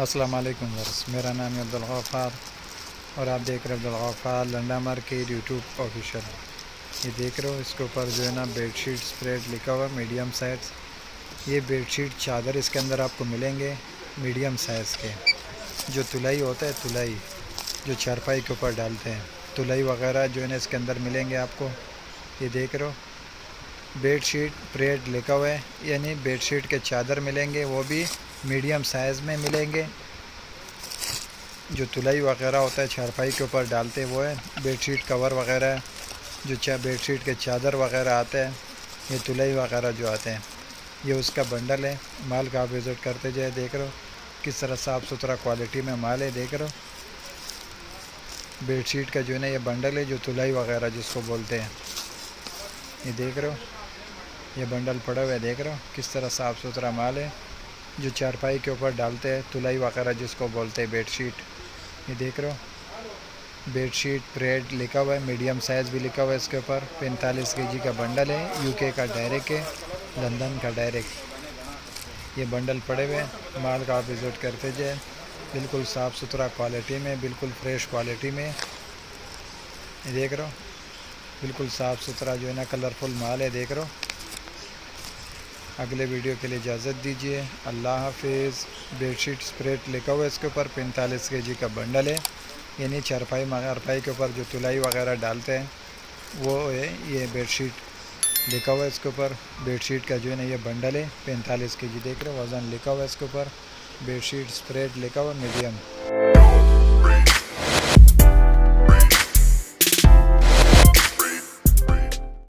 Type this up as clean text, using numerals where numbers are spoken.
अस्सलाम वालेकुम वर्स, मेरा नाम है अब्दुल गफ़ार और आप देख रहे हैं Abdul Gaffar Landa market YouTube official. ये देख रहे हो, इसके ऊपर जो है ना बेडशीट स्प्रेड लिखा हुआ मीडियम साइज़। ये बेडशीट चादर इसके अंदर आपको मिलेंगे मीडियम साइज़ के। जो तुलाई होता है, तुलाई जो चारपाई के ऊपर डालते हैं, तुलाई वगैरह जो है ना इसके अंदर मिलेंगे आपको। ये देख रहे हो, बेडशीट स्प्रेड लिखा हुआ है, यानी बेडशीट के चादर मिलेंगे, वो भी मीडियम साइज़ में मिलेंगे। जो तुलाई वगैरह होता है चारपाई के ऊपर डालते हैं वो है। बेडशीट कवर वगैरह जो बेडशीट के चादर वगैरह आते हैं, ये तुलाई वगैरह जो आते हैं, ये उसका बंडल है। माल का आप विज़िट करते जाए, देख रहे हो किस तरह साफ़ सुथरा क्वालिटी में माल है। देख रहे हो बेडशीट का जो है ना ये बंडल है, जो तुलाई वगैरह जिसको बोलते हैं। ये देख रहे हो, ये बंडल पड़ा हुआ है, देख रहे हो किस तरह साफ़ सुथरा माल है, जो चारपाई के ऊपर डालते हैं, तुलाई वगैरह जिसको बोलते हैं बेडशीट। ये देख रहे हो बेडशीट स्प्रेड लिखा हुआ है, मीडियम साइज़ भी लिखा हुआ है इसके ऊपर। 45 केजी का बंडल है, यूके का डायरेक्ट है, लंदन का डायरेक्ट। ये बंडल पड़े हुए हैं, माल का आप विज़िट करते जाए, बिल्कुल साफ़ सुथरा क्वालिटी में, बिल्कुल फ्रेश क्वालिटी में। ये देख रहे हो बिल्कुल साफ़ सुथरा जो है ना कलरफुल माल है, देख रहे हो। अगले वीडियो के लिए इजाज़त दीजिए, अल्लाह हाफिज़। बेडशीट स्प्रेड लिखा हुआ है इसके ऊपर, 45 केजी का बंडल है, यानी चारपाई मरपाई के ऊपर जो तुलाई वगैरह डालते हैं वो है। ये बेडशीट लिखा हुआ है इसके ऊपर, बेडशीट का जो है ना ये बंडल है, 45 केजी। देख रहे हो वज़न लिखा हुआ है इसके ऊपर, बेडशीट स्प्रेड लिखा हुआ मीडियम।